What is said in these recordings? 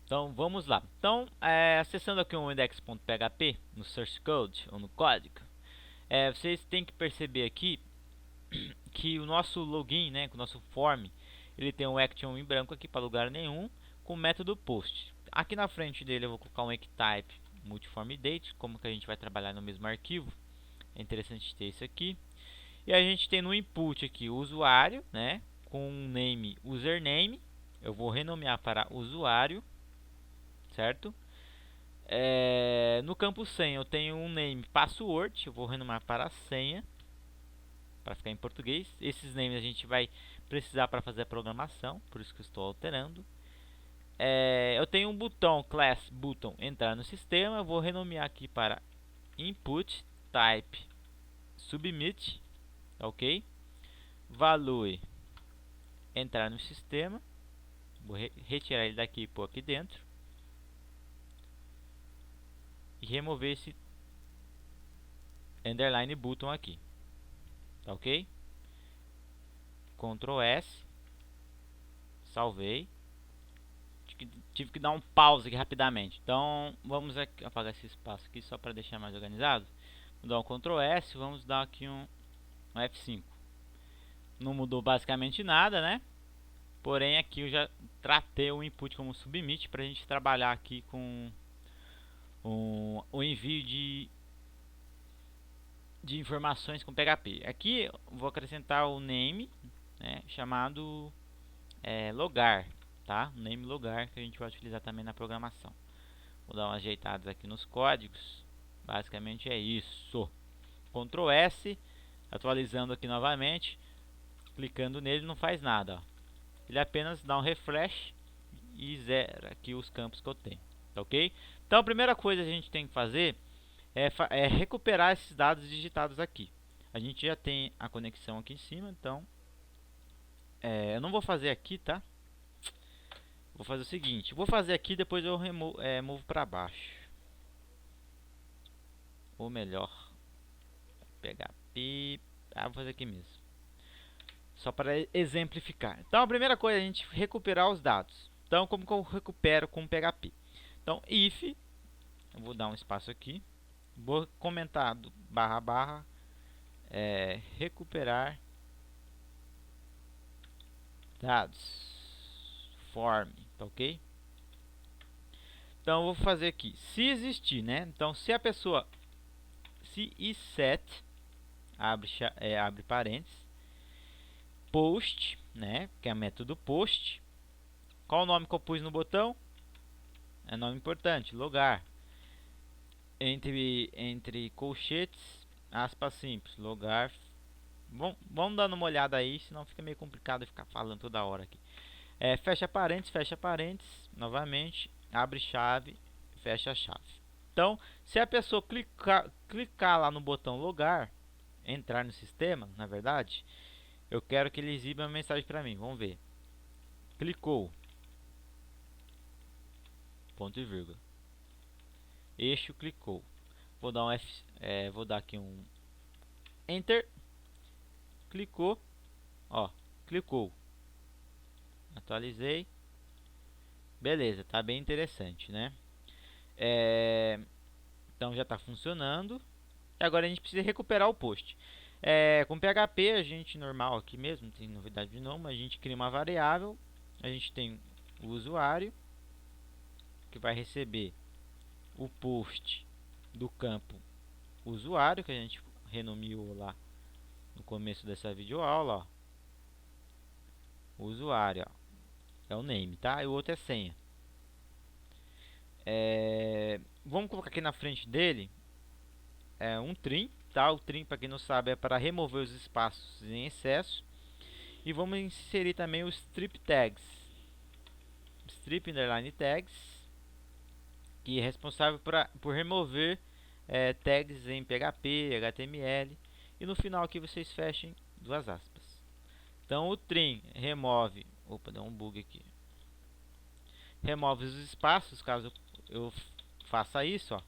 Então vamos lá. Então, acessando aqui o index.php no source code ou no código, vocês têm que perceber aqui que o nosso login, né, com o nosso form, ele tem um action em branco aqui para lugar nenhum, com o método post. Aqui na frente dele eu vou colocar um etype multiform date, como que a gente vai trabalhar no mesmo arquivo. É interessante ter isso aqui. E a gente tem no input aqui o usuário, né, com um name username. Eu vou renomear para usuário, certo? No campo senha eu tenho um name password, eu vou renomear para senha, para ficar em português. Esses names a gente vai precisar para fazer a programação, por isso que eu estou alterando. Eu tenho um botão class button entrar no sistema, eu vou renomear aqui para input type submit, ok? Value entrar no sistema, vou retirar ele daqui e pôr aqui dentro e remover esse underline button aqui, tá ok? Ctrl S, salvei. Tive que dar um pause aqui rapidamente, então vamos aqui, apagar esse espaço aqui só para deixar mais organizado. Vou dar um Ctrl S, vamos dar aqui um F5. Não mudou basicamente nada, né? Porém aqui eu já tratei o input como submit para a gente trabalhar aqui com o envio de informações com PHP. Aqui eu vou acrescentar o name, né, chamado logar, tá? O name logar que a gente vai utilizar também na programação. Vou dar uma ajeitada aqui nos códigos. Basicamente é isso. Ctrl S, atualizando aqui novamente. Clicando nele não faz nada, ó. Ele apenas dá um refresh e zera aqui os campos que eu tenho, tá ok? Então a primeira coisa que a gente tem que fazer é recuperar esses dados digitados aqui. A gente já tem a conexão aqui em cima, então eu não vou fazer aqui, tá? Vou fazer o seguinte, vou fazer aqui, depois eu removo para baixo. Ou melhor, PHP, vou fazer aqui mesmo, só para exemplificar. Então a primeira coisa é a gente recuperar os dados. Então como que eu recupero com PHP? Então if, eu vou dar um espaço aqui, vou comentar do // recuperar dados form, tá ok? Então eu vou fazer aqui, se existir, né? Então se a pessoa, se iset, abre parênteses, post, né, que é o método post. Qual o nome que eu pus no botão? É nome importante, logar. Entre colchetes, aspas simples, logar. Vamos dando uma olhada aí, senão fica meio complicado ficar falando toda hora aqui. Fecha parênteses, novamente, abre chave, fecha chave. Então, se a pessoa clicar lá no botão logar, entrar no sistema, na verdade, eu quero que ele exiba uma mensagem para mim. Vamos ver. Clicou. Ponto e vírgula. Eixo clicou. Vou dar um vou dar aqui um enter. Clicou. Ó, clicou. Atualizei. Beleza, tá bem interessante, né? Então já está funcionando. E agora a gente precisa recuperar o post. Com PHP a gente normal aqui mesmo, não tem novidade de nome, a gente cria uma variável. A gente tem o usuário que vai receber o post do campo usuário que a gente renomeou lá no começo dessa videoaula, ó. O usuário, ó, é o name, tá? E o outro é senha. Vamos colocar aqui na frente dele um trim, tá? O trim, para quem não sabe, é para remover os espaços em excesso. E vamos inserir também o strip tags, strip underline tags, que é responsável por remover tags em PHP, HTML. E no final aqui vocês fechem duas aspas. Então o trim remove, opa, deu um bug aqui, remove os espaços caso eu faça isso, ó.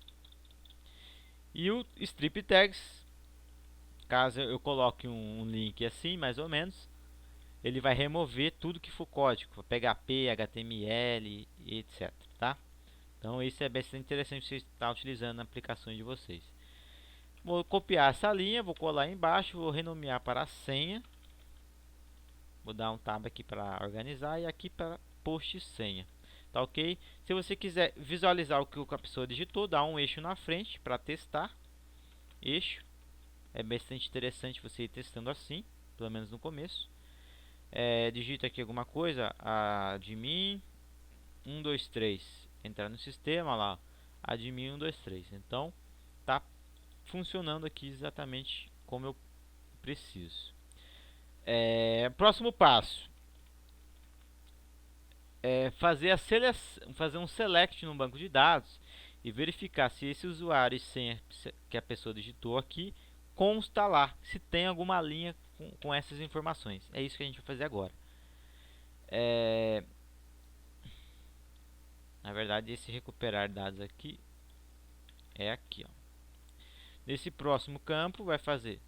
E o strip tags, caso eu coloque um link assim, mais ou menos, ele vai remover tudo que for código, PHP, HTML, etc. tá? Então isso é bastante interessante você estar utilizando nas aplicações de vocês. Vou copiar essa linha, vou colar embaixo, vou renomear para senha. Vou dar um tab aqui para organizar e aqui para post senha. Tá ok? Se você quiser visualizar o que a pessoa digitou, dá um eixo na frente para testar. Eixo. É bastante interessante você ir testando assim, pelo menos no começo. Digita aqui alguma coisa, admin 123, entrar no sistema lá, admin 123. Então, tá funcionando aqui exatamente como eu preciso. Próximo passo é fazer um select no banco de dados e verificar se esse usuário e senha que a pessoa digitou aqui consta lá, se tem alguma linha com essas informações. É isso que a gente vai fazer agora. Na verdade, esse recuperar dados aqui é aqui, ó. Nesse próximo campo vai fazer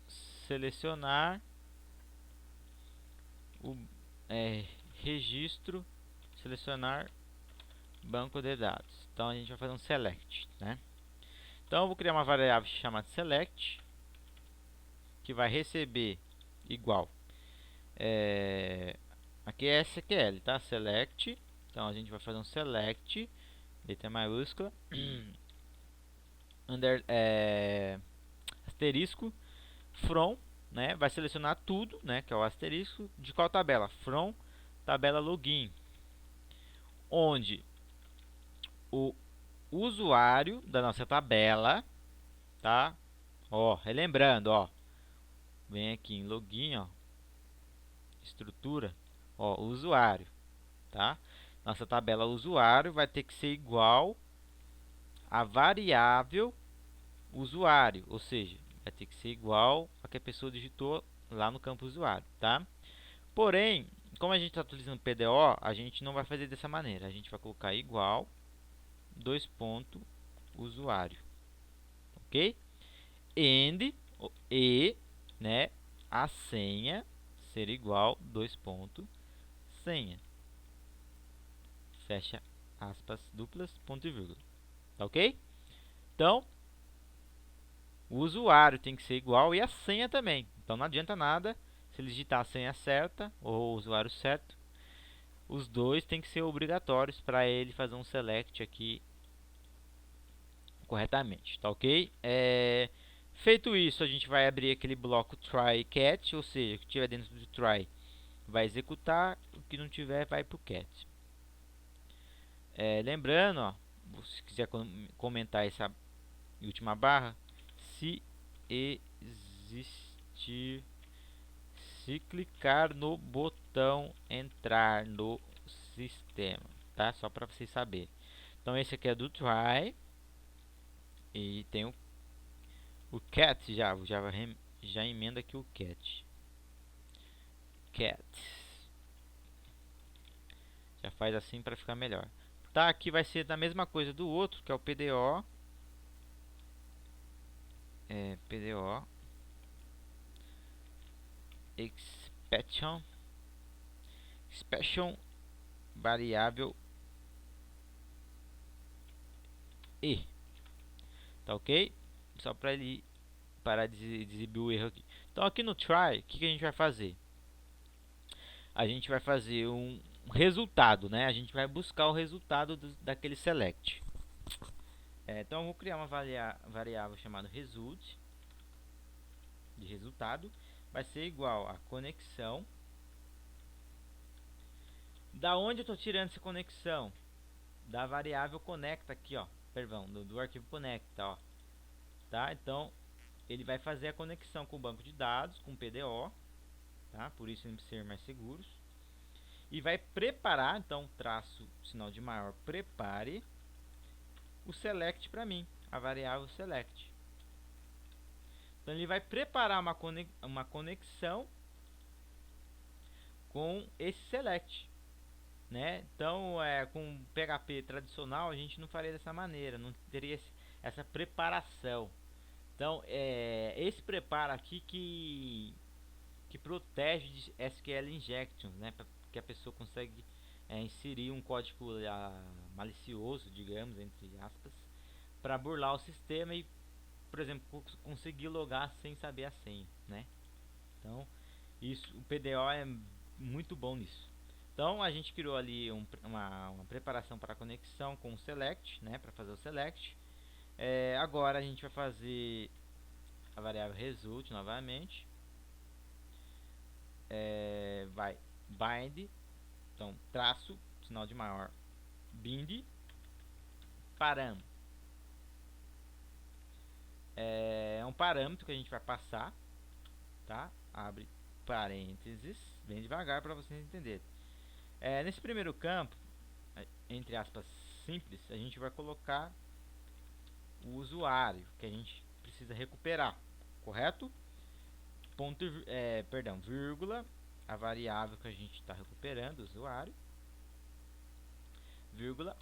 selecionar o registro, selecionar banco de dados. Então a gente vai fazer um select, né? Então eu vou criar uma variável chamada select, que vai receber igual aqui é SQL, tá? Select. Então a gente vai fazer um select, letra maiúscula, asterisco, from, né? Vai selecionar tudo, né? Que é o asterisco, de qual tabela? From tabela login, onde o usuário da nossa tabela, tá? Ó, relembrando, ó, vem aqui em login, ó, estrutura, ó, usuário, tá? Nossa tabela usuário vai ter que ser igual a variável usuário, ou seja, vai ter que ser igual a que a pessoa digitou lá no campo usuário, tá? Porém, como a gente está utilizando PDO, a gente não vai fazer dessa maneira. A gente vai colocar igual, dois pontos, usuário, ok? E, né, a senha ser igual, dois pontos, senha. Fecha aspas duplas, ponto e vírgula. Tá ok? Então, o usuário tem que ser igual e a senha também. Então não adianta nada se ele digitar a senha certa ou o usuário certo. Os dois tem que ser obrigatórios para ele fazer um select aqui corretamente, tá ok? Feito isso, a gente vai abrir aquele bloco try catch, ou seja, o que tiver dentro do try vai executar, o que não tiver vai para o catch. Lembrando, ó, se quiser comentar essa última barra, se existir, se clicar no botão entrar no sistema, tá? Só para vocês saberem. Então esse aqui é do try e tem o cat já emenda aqui o cat já faz assim para ficar melhor. Tá, aqui vai ser da mesma coisa do outro, que é o PDO. PDO expression variável e, tá ok? Só para ele parar de exibir o erro aqui. Então aqui no try, o que a gente vai fazer? A gente vai fazer um resultado, né? A gente vai buscar o resultado daquele select. Então eu vou criar uma variável chamada result, de resultado, vai ser igual a conexão. Da onde eu estou tirando essa conexão? Da variável conecta aqui, ó, perdão, do arquivo conecta, ó, tá? Então ele vai fazer a conexão com o banco de dados, com o PDO, tá? Por isso ele ser mais seguros. E vai preparar, então traço sinal de maior, prepare o select para mim, a variável select. Então ele vai preparar uma conexão com esse select, né? Então com PHP tradicional a gente não faria dessa maneira, não teria essa preparação. Então esse preparo aqui que protege de SQL injections, né? Que a pessoa consegue inserir um código malicioso, digamos, entre aspas, para burlar o sistema e, por exemplo, conseguir logar sem saber a senha, né? Então, isso, o PDO é muito bom nisso. Então, a gente criou ali uma preparação para a conexão com o select, né? Para fazer o select. Agora a gente vai fazer a variável result novamente. Vai bind, então traço, sinal de maior, bind, param. É um parâmetro que a gente vai passar, tá? Abre parênteses, bem devagar para vocês entenderem. Nesse primeiro campo, entre aspas, simples, a gente vai colocar o usuário que a gente precisa recuperar, correto? Ponto, perdão, vírgula, a variável que a gente está recuperando, usuário, vírgula,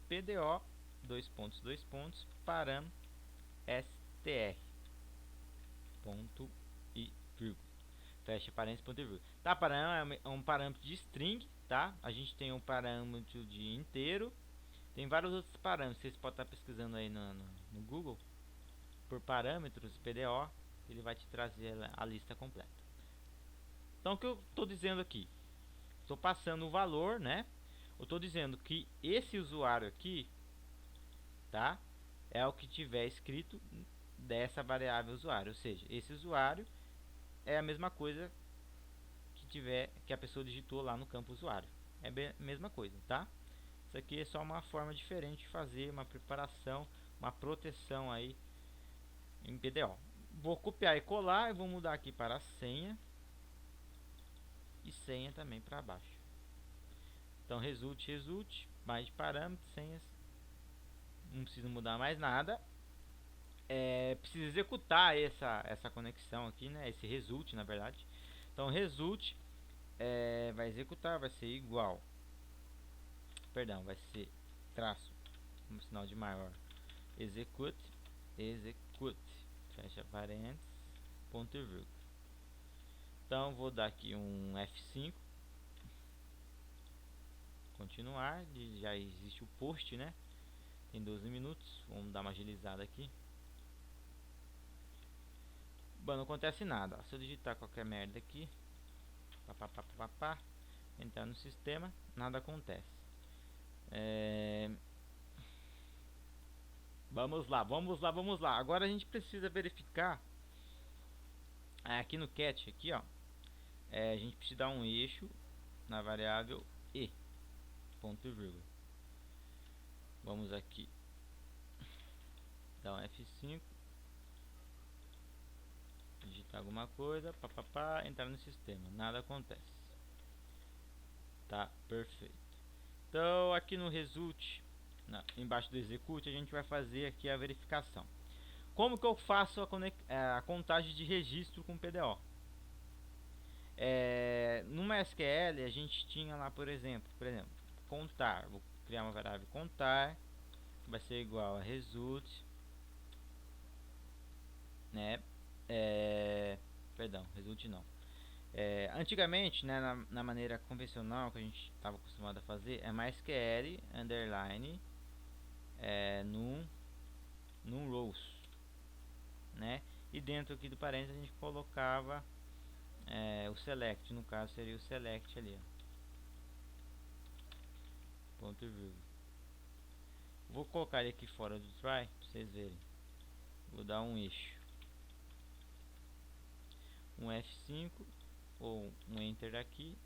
PDO, dois pontos, param, str, ponto e vírgula. Fecha parênteses, ponto e vírgula. Tá, param é um parâmetro de string, tá? A gente tem um parâmetro de inteiro. Tem vários outros parâmetros. Vocês podem estar pesquisando aí no Google por parâmetros PDO. Ele vai te trazer a lista completa. Então, o que eu estou dizendo aqui? Estou passando o valor, né? Eu estou dizendo que esse usuário aqui, tá? É o que tiver escrito dessa variável usuário. Ou seja, esse usuário é a mesma coisa que a pessoa digitou lá no campo usuário. É a mesma coisa, tá? Isso aqui é só uma forma diferente de fazer uma preparação, uma proteção aí em PDO. Vou copiar e colar e vou mudar aqui para senha e senha também para baixo. Então result, mais de parâmetros, senhas, não precisa mudar mais nada. Precisa executar essa conexão aqui, né? Esse result, na verdade. Então result vai executar, vai ser igual, perdão, vai ser traço, um sinal de maior, execute, fecha parênteses, ponto e vírgula. Então vou dar aqui um F5, continuar, já existe o post, né? Tem 12 minutos, vamos dar uma agilizada aqui. Bom, não acontece nada, ó. Se eu digitar qualquer merda aqui, entrar no sistema, nada acontece. Vamos lá. Agora a gente precisa verificar aqui no cat, aqui, ó. A gente precisa dar um eixo na variável e, ponto e vírgula. Vamos aqui, dar um F5, digitar alguma coisa, entrar no sistema, nada acontece. Tá, perfeito. Então aqui no result, embaixo do execute, a gente vai fazer aqui a verificação. Como que eu faço a contagem de registro com PDO? No MySQL a gente tinha lá, por exemplo, contar. Vou criar uma variável contar, vai ser igual a result, né? Perdão, result não. Antigamente, né, na maneira convencional que a gente estava acostumado a fazer, é MySQL underline num rows, né? E dentro aqui do parênteses a gente colocava o select, no caso seria o select ali, ó. Ponto e vírgula. Vou colocar ele aqui fora do try para vocês verem. Vou dar um eixo, um F5 ou um enter aqui,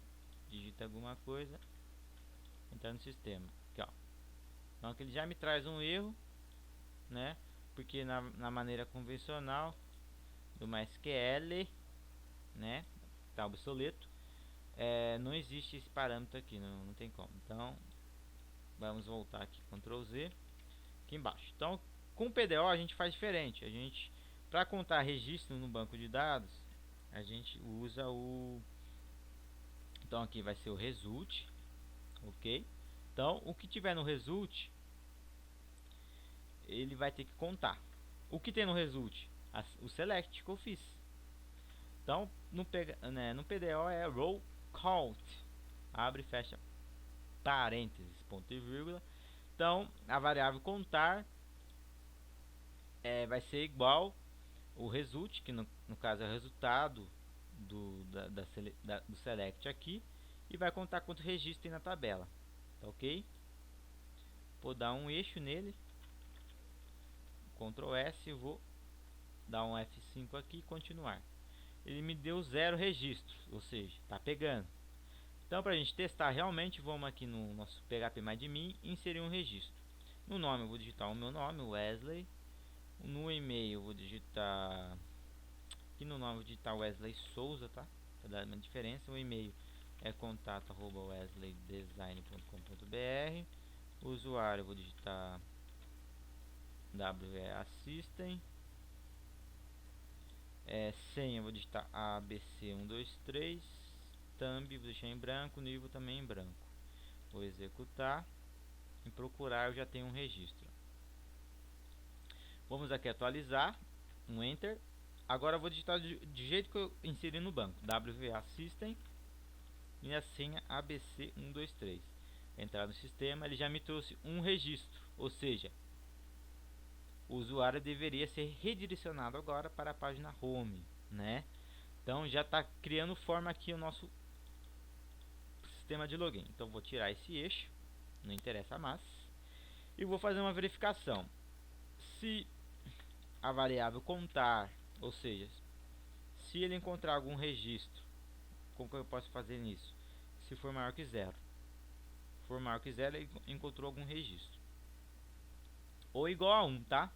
digita alguma coisa, entrar no sistema aqui, ó. Então aqui ele já me traz um erro, né? Porque na maneira convencional do MySQL, né, tá obsoleto, não existe esse parâmetro aqui, não tem como. Então vamos voltar aqui, Ctrl Z, aqui embaixo. Então com o PDO a gente faz diferente. A gente, para contar registro no banco de dados, a gente usa então aqui vai ser o result, ok? Então o que tiver no result ele vai ter que contar. O que tem no result? O select que eu fiz. Então no PDO é row count, abre e fecha parênteses, ponto e vírgula. Então a variável contar vai ser igual o result, que no caso é o resultado do select aqui, e vai contar quanto registro tem na tabela, tá ok? Vou dar um eixo nele, Ctrl S, vou dar um F5 aqui e continuar. Ele me deu 0 registros, ou seja, está pegando. Então, para a gente testar realmente, vamos aqui no nosso PHPMyAdmin e inserir um registro. No nome eu vou digitar o meu nome, Wesley. No e-mail eu vou digitar, aqui no nome eu vou digitar Wesley Souza, tá? Para dar uma diferença. O e-mail é contato@wesleydesign.com.br. O usuário eu vou digitar WEAssistem. Senha eu vou digitar ABC123. Thumb vou deixar em branco, nível também em branco. Vou executar. Em procurar eu já tenho um registro. Vamos aqui atualizar, um Enter. Agora eu vou digitar de jeito que eu inseri no banco, WEAssistem e a senha ABC123. Entrar no sistema, ele já me trouxe um registro, ou seja, o usuário deveria ser redirecionado agora para a página Home, né? Então já está criando forma aqui o nosso sistema de login. Então vou tirar esse eixo, não interessa mais, e vou fazer uma verificação. Se a variável contar, ou seja, se ele encontrar algum registro, como que eu posso fazer nisso? Se for maior que 0. Se for maior que 0, ele encontrou algum registro. Ou igual a 1, tá?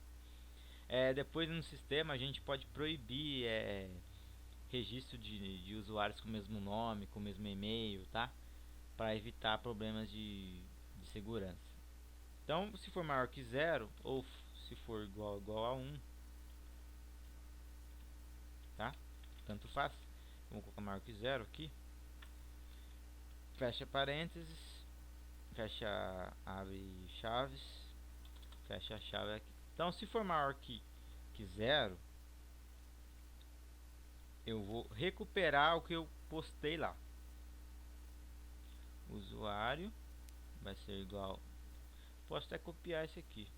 Depois no sistema a gente pode proibir registro de usuários com o mesmo nome, com o mesmo e-mail, tá? Para evitar problemas de segurança. Então, se for maior que 0 ou se for igual a 1, tá? Tanto faz. Vamos colocar maior que 0 aqui. Fecha parênteses, fecha, abre chaves, fecha a chave aqui. Então, se for maior que 0, eu vou recuperar o que eu postei lá. Usuário vai ser igual. Posso até copiar esse aqui.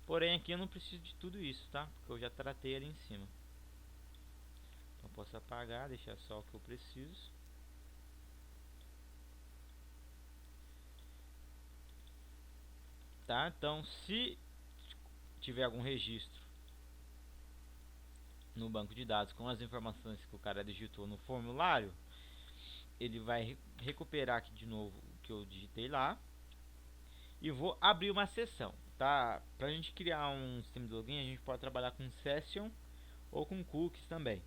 Porém, aqui eu não preciso de tudo isso, tá? Porque eu já tratei ali em cima. Então, posso apagar, deixar só o que eu preciso. Tá? Então, se tiver algum registro no banco de dados com as informações que o cara digitou no formulário, ele vai recuperar aqui de novo o que eu digitei lá e vou abrir uma sessão, tá? Para a gente criar um sistema de login, a gente pode trabalhar com session ou com cookies também.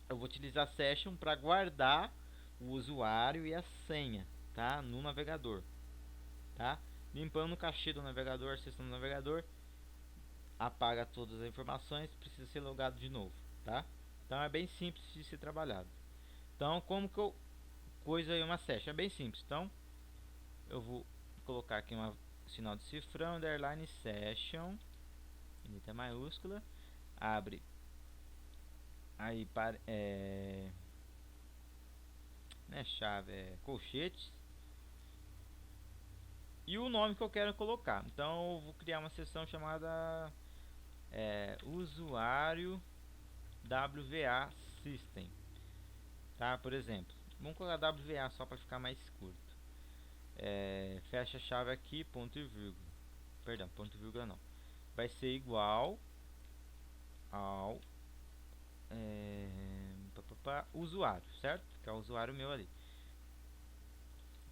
Eu vou utilizar session para guardar o usuário e a senha, tá? No navegador, tá? Limpando o cache do navegador, acessando o navegador, apaga todas as informações, precisa ser logado de novo, tá? Então é bem simples de ser trabalhado. Então, como que eu coisa aí uma session? É bem simples. Então, eu vou colocar aqui um sinal de cifrão, underline session, em letra maiúscula, abre aí para chave colchetes e o nome que eu quero colocar. Então, eu vou criar uma seção chamada usuário WA System, tá? Por exemplo, vamos colocar WA só para ficar mais curto. Fecha a chave aqui, ponto e vírgula. Perdão, ponto e vírgula não. Vai ser igual ao usuário, certo? Que é o usuário meu ali.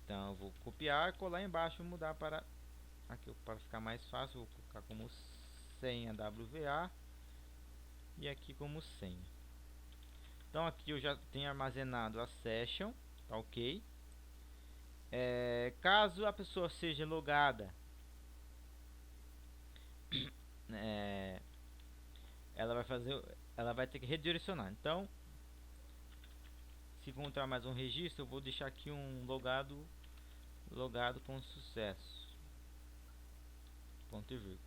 Então eu vou copiar, colar embaixo e mudar para aqui para ficar mais fácil. Vou colocar como senha WA e aqui como senha. Então aqui eu já tenho armazenado a session, tá ok? Caso a pessoa seja logada, ela vai ter que redirecionar. Então, se encontrar mais um registro, eu vou deixar aqui um logado com sucesso, ponto e vírgula,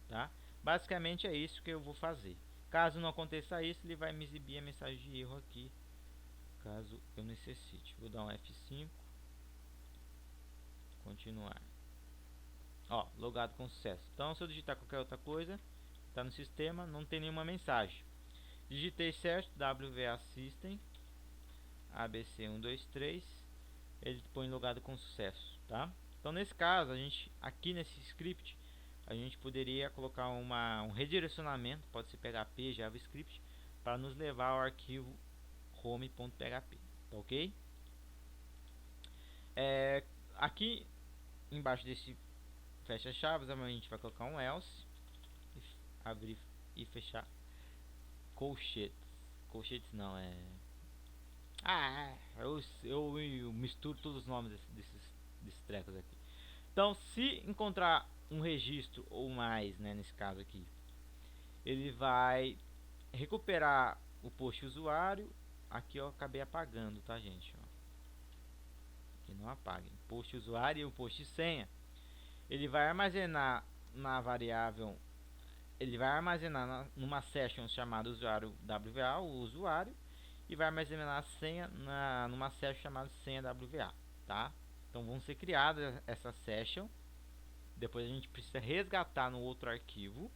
tá? Basicamente é isso que eu vou fazer. Caso não aconteça isso, ele vai me exibir a mensagem de erro aqui caso eu necessite. Vou dar um F5, continuar. Ó, logado com sucesso. Então, se eu digitar qualquer outra coisa, está no sistema, não tem nenhuma mensagem. Digitei certo, WVA System, ABC123, ele põe logado com sucesso, tá? Então, nesse caso, a gente, aqui nesse script, a gente poderia colocar um redirecionamento, pode ser PHP, JavaScript, para nos levar ao arquivo home.php, tá ok? Aqui embaixo desse fecha chaves, a gente vai colocar um else, abrir e fechar colchetes não, eu misturo todos os nomes desses trecos aqui. Então, se encontrar um registro ou mais, né, nesse caso aqui, ele vai recuperar o post usuário. Aqui eu acabei apagando, tá, gente? Ó. Aqui não apaguem. Post usuário e o post senha. Ele vai armazenar na variável. Ele vai armazenar numa session chamada usuário WVA, o usuário, e vai armazenar a senha numa session chamada senha WVA, tá? Então vão ser criadas essa session. Depois a gente precisa resgatar no outro arquivo,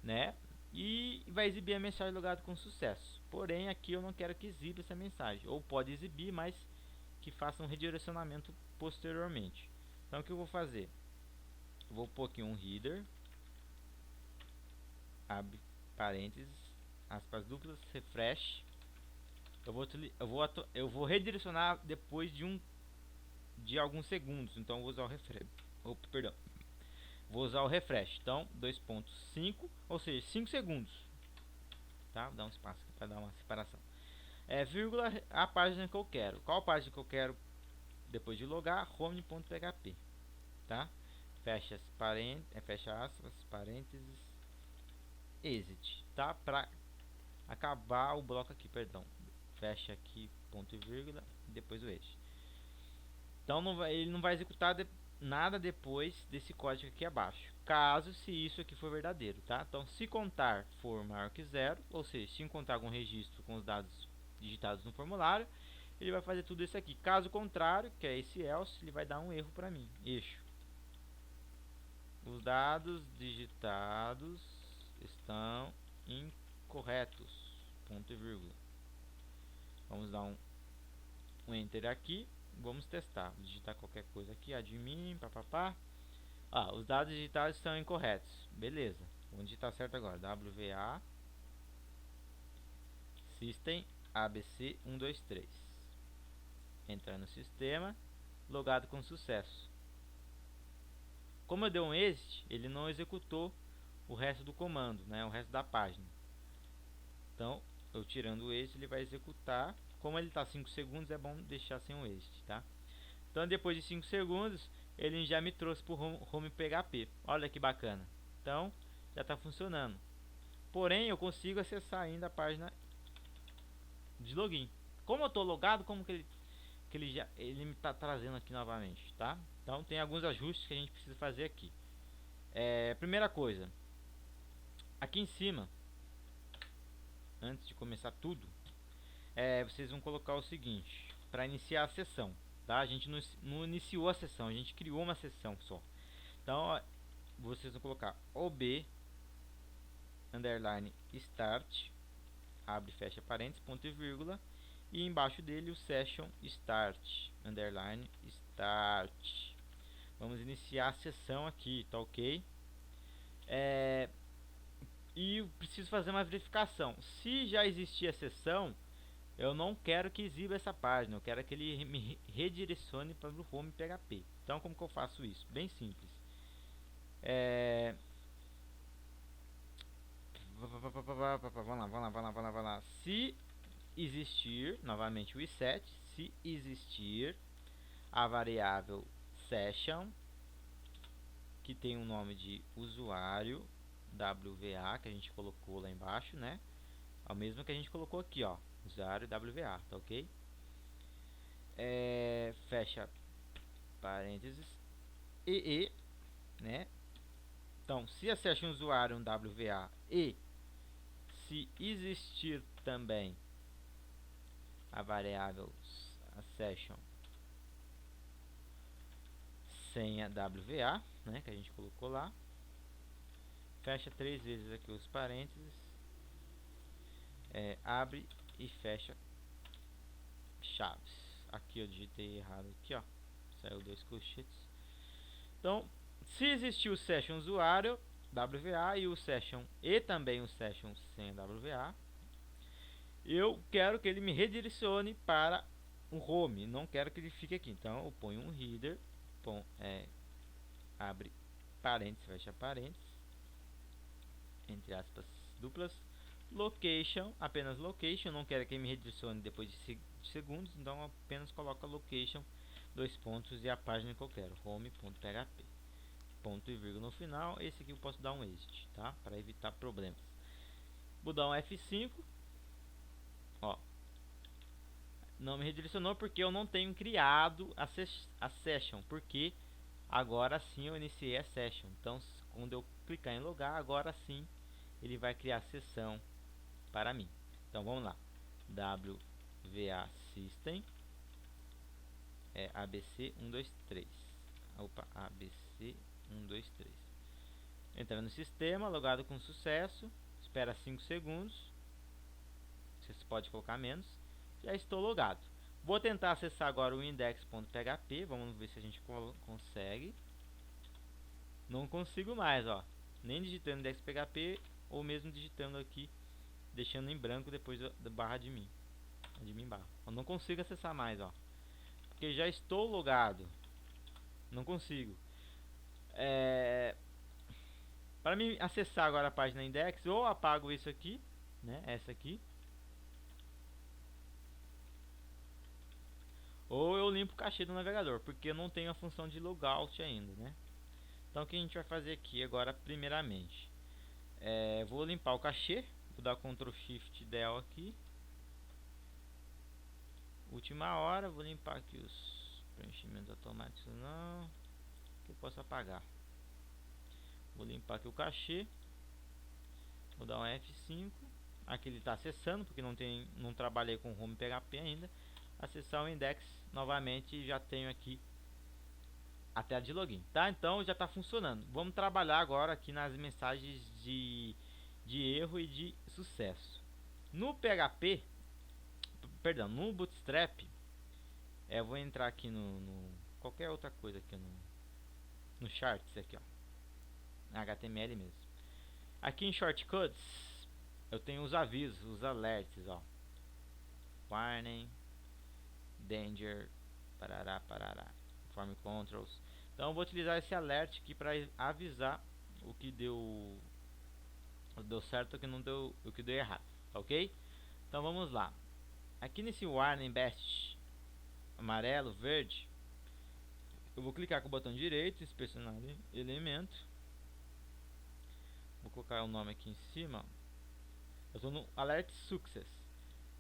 né? E vai exibir a mensagem logado com sucesso. Porém, aqui eu não quero que exiba essa mensagem. Ou pode exibir, mas que faça um redirecionamento posteriormente. Então, o que eu vou fazer? Eu vou pôr aqui um header, abre parênteses, aspas duplas, refresh. Eu vou redirecionar depois de alguns segundos. Então, eu vou usar o refresh. Perdão. Vou usar o refresh. Então, 2.5, ou seja, 5 segundos. Tá? Vou dar um espaço aqui para dar uma separação. Vírgula, a página que eu quero. Qual página que eu quero depois de logar? Home.php. Tá? Fecha aspas, parênteses, exit. Tá? Para acabar o bloco aqui, perdão. Fecha aqui, ponto e vírgula, e depois o exit. Então, ele não vai executar nada depois desse código aqui abaixo, caso se isso aqui for verdadeiro, tá? Então, se contar for maior que zero, ou seja, se encontrar algum registro com os dados digitados no formulário, ele vai fazer tudo isso aqui. Caso contrário, que é esse else, ele vai dar um erro para mim. Eixo. Os dados digitados estão incorretos. Ponto e vírgula. Vamos dar um enter aqui. Vamos testar. Vou digitar qualquer coisa aqui. Admin, papapá. Os dados digitados estão incorretos. Beleza. Vamos digitar certo agora. WVA System ABC 123. Entrar no sistema. Logado com sucesso. Como eu dei um exit, ele não executou o resto do comando, né? O resto da página. Então, eu tirando o exit, ele vai executar. Como ele está 5 segundos, é bom deixar sem o exit, tá? Então, depois de 5 segundos, ele já me trouxe para o home PHP. Olha que bacana. Então, já está funcionando. Porém, eu consigo acessar ainda a página de login. Como eu estou logado, como que ele me está trazendo aqui novamente, tá? Então, tem alguns ajustes que a gente precisa fazer aqui. Primeira coisa, aqui em cima, antes de começar tudo, vocês vão colocar o seguinte, para iniciar a sessão, tá? A gente não iniciou a sessão, a gente criou uma sessão só. Então, ó, vocês vão colocar OB underline start, abre e fecha parênteses, ponto e vírgula, e embaixo dele o session start underline start. Vamos iniciar a sessão aqui, tá ok? E eu preciso fazer uma verificação. Se já existia a sessão, eu não quero que exiba essa página, eu quero que ele me redirecione para o home PHP. Então, como que eu faço isso? Bem simples. Vamos lá. Se existir, novamente o i7, se existir a variável session, que tem um nome de usuário WVA, que a gente colocou lá embaixo, né? É o mesmo que a gente colocou aqui, ó, usuário WVA, tá ok? Fecha parênteses e, né? Então, se a session usuário um WVA e se existir também a variável a session senha WA, né, que a gente colocou lá. Fecha 3 vezes aqui os parênteses, abre e fecha chaves. Aqui eu digitei errado aqui, ó, saiu 2 colchetes. Então, se existir o session usuário WA e o session e também o session sem WA, eu quero que ele me redirecione para o home, não quero que ele fique aqui. Então eu ponho um header, abre parênteses, fecha parênteses, entre aspas duplas, location, apenas location, não quero que ele me redirecione depois de segundos, então apenas coloca location, 2 pontos e a página que eu quero, home.php, ponto e vírgula no final. Esse aqui eu posso dar um exit, tá? Para evitar problemas. Vou dar um F5, ó, não me redirecionou porque eu não tenho criado a session, porque agora sim eu iniciei a session. Então quando eu clicar em logar, agora sim ele vai criar a sessão para mim. Então vamos lá, WA System ABC 123, opa, ABC 123, entrando no sistema, logado com sucesso, espera 5 segundos, você pode colocar menos. Já estou logado. Vou tentar acessar agora o index.php. Vamos ver se a gente consegue. Não consigo mais, ó. Nem digitando index.php ou mesmo digitando aqui, deixando em branco depois da barra admin barra. Eu não consigo acessar mais, ó, porque já estou logado. Não consigo. Para mim acessar agora a página index, ou apago isso aqui, né? Essa aqui. Ou eu limpo o cachê do navegador, porque eu não tenho a função de logout ainda, né? Então o que a gente vai fazer aqui agora, primeiramente, vou limpar o cachê, vou dar Ctrl Shift Del aqui. Última hora, vou limpar aqui os preenchimentos automáticos, não, que eu posso apagar. Vou limpar aqui o cachê, vou dar um F5. Aqui ele está acessando, porque não trabalhei com Home PHP ainda. Acessar o index novamente e já tenho aqui a tela de login, tá? Então já está funcionando. Vamos trabalhar agora aqui nas mensagens de erro e de sucesso. No PHP, perdão, no Bootstrap, eu vou entrar aqui no qualquer outra coisa aqui no charts aqui, ó, HTML mesmo. Aqui em shortcuts eu tenho os avisos, os alerts, ó, warning, danger, parará, form controls. Então eu vou utilizar esse alert aqui para avisar o que deu certo e o que não deu, o que deu errado, tá ok? Então vamos lá. Aqui nesse warning best amarelo, verde, eu vou clicar com o botão direito, inspecionar elemento. Vou colocar o nome aqui em cima. Eu estou no alert success.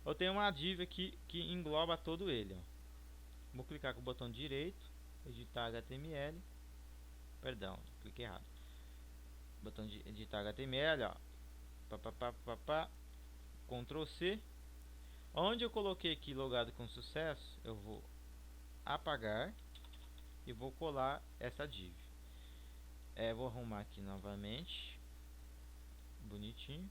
Eu tenho uma div aqui que engloba todo ele, ó. Vou clicar com o botão direito, editar HTML. Perdão, cliquei errado. Botão de editar HTML, ó. Ctrl C. Onde eu coloquei aqui logado com sucesso, eu vou apagar e vou colar essa div. Vou arrumar aqui novamente, bonitinho.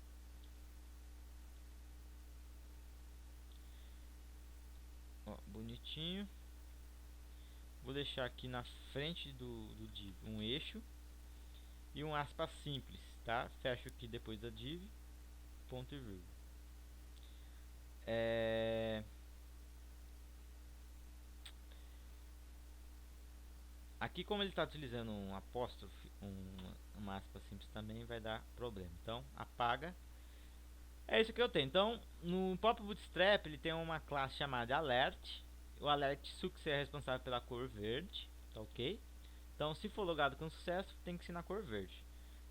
Ó, bonitinho. Vou deixar aqui na frente do div um eixo e um aspas simples, tá? Fecho aqui depois da div, ponto e vírgula. Aqui, como ele está utilizando um apóstrofe, uma aspa simples, também vai dar problema. Então apaga. É isso que eu tenho. Então no próprio Bootstrap ele tem uma classe chamada alert. O alert success é responsável pela cor verde, tá ok? Então se for logado com sucesso tem que ser na cor verde.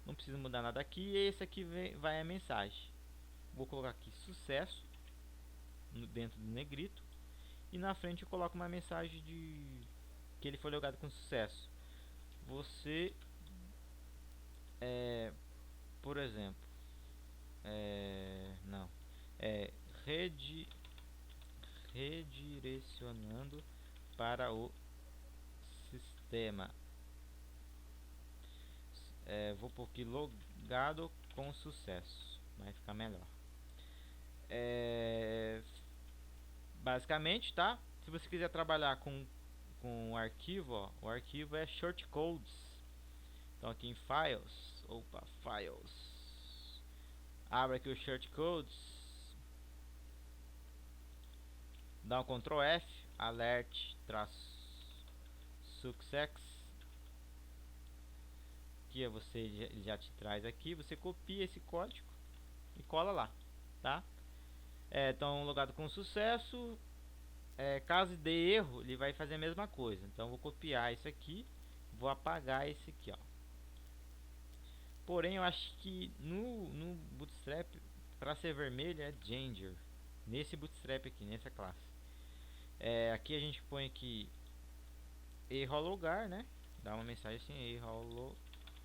Não precisa mudar nada aqui. E esse aqui vai a mensagem. Vou colocar aqui sucesso dentro do negrito. E na frente eu coloco uma mensagem de que ele foi logado com sucesso. Você, por exemplo, não, redirecionando para o sistema. Vou pôr aqui logado com sucesso, vai ficar melhor. Basicamente, tá? Se você quiser trabalhar com o arquivo, ó, o arquivo é shortcodes. Então aqui em Files, abre aqui o shortcodes, dá um Ctrl F, alert success. Aqui você já te traz aqui, você copia esse código e cola lá, tá? Então logado com sucesso. Caso dê erro, ele vai fazer a mesma coisa. Então vou copiar isso aqui, vou apagar esse aqui, ó. Porém eu acho que no Bootstrap, para ser vermelho é Danger. Nesse Bootstrap aqui, nessa classe. Aqui a gente põe aqui erro ao logar, né? Dá uma mensagem assim, erro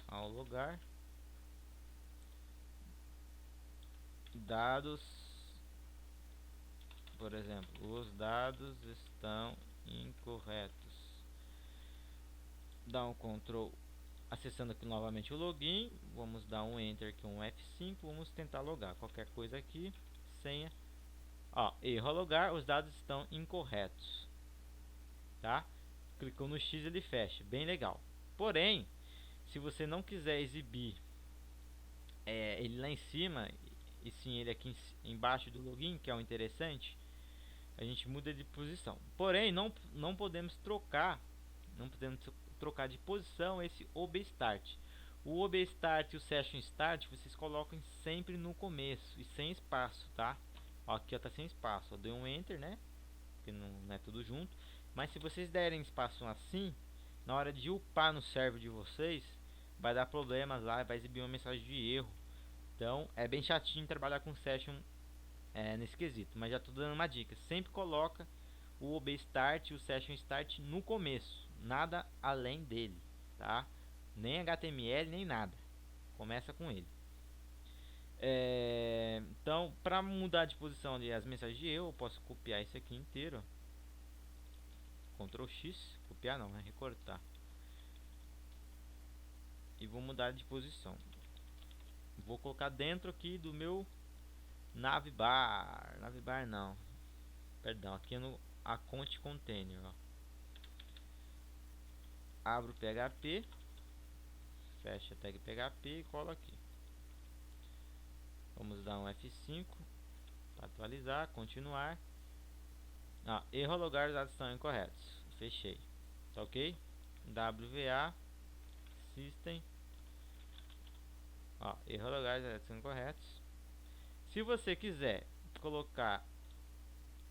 ao logar. Dados, por exemplo, os dados estão incorretos. Dá um Ctrl, acessando aqui novamente o login, vamos dar um enter aqui, um F5, vamos tentar logar qualquer coisa aqui, senha, ó, erro ao logar, os dados estão incorretos, tá? Clicou no X, ele fecha, bem legal. Porém, se você não quiser exibir ele lá em cima e sim ele aqui embaixo do login, que é o interessante, a gente muda de posição. Porém, não podemos trocar de posição esse OBStart. O OBStart e o Session Start vocês colocam sempre no começo e sem espaço, tá? Ó, aqui ó, tá sem espaço, eu dei um enter, né? Porque não é tudo junto. Mas se vocês derem espaço assim, na hora de upar no server de vocês, vai dar problemas lá, vai exibir uma mensagem de erro. Então é bem chatinho trabalhar com Session nesse quesito. Mas já tô dando uma dica, sempre coloca o OBStart e o Session Start no começo, nada além dele, tá? Nem HTML nem nada, começa com ele. Então, para mudar de posição ali as mensagens de erro, eu posso copiar isso aqui inteiro, Ctrl X, copiar não, né? Recortar, e vou mudar de posição. Vou colocar dentro aqui do meu navbar não, perdão, aqui no account container, ó. Abro o PHP, fecha a tag PHP e colo aqui. Vamos dar um F5 para atualizar, continuar. Erro ao logar, os dados estão incorretos. Fechei, tá ok? WVA system, erro ao logar, os dados estão incorretos. Se você quiser colocar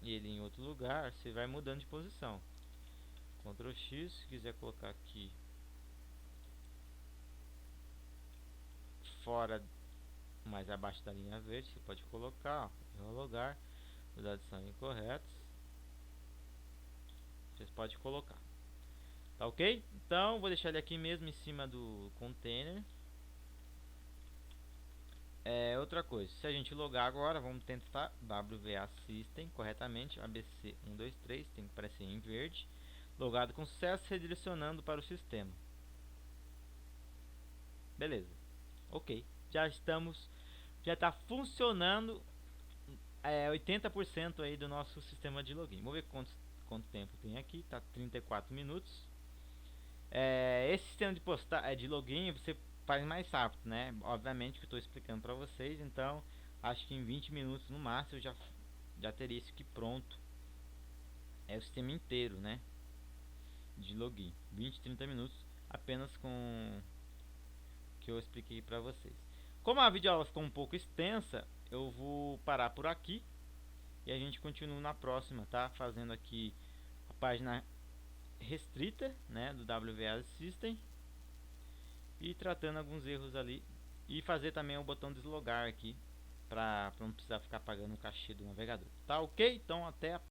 ele em outro lugar, você vai mudando de posição. Ctrl X, se quiser colocar aqui fora, mais abaixo da linha verde, você pode colocar, erro ao logar, os dados são incorretos. Vocês podem colocar, tá ok? Então vou deixar ele aqui mesmo em cima do container. Outra coisa, se a gente logar agora, vamos tentar WVA System corretamente, ABC 123, tem que aparecer em verde. Logado com sucesso, redirecionando para o sistema. Beleza, ok, já está funcionando 80% aí do nosso sistema de login. Vamos ver quanto tempo tem aqui, tá 34 minutos. Esse sistema de login você faz mais rápido, né? Obviamente que eu estou explicando para vocês, então acho que em 20 minutos no máximo eu já teria isso aqui pronto. O sistema inteiro, né? De login, 20, 30 minutos apenas com o que eu expliquei para vocês. Como a videoaula ficou um pouco extensa, eu vou parar por aqui e a gente continua na próxima, tá? Fazendo aqui a página restrita, né, do WVA System, e tratando alguns erros ali, e fazer também o botão deslogar aqui para não precisar ficar pagando o cachê do navegador. Tá ok? Então até a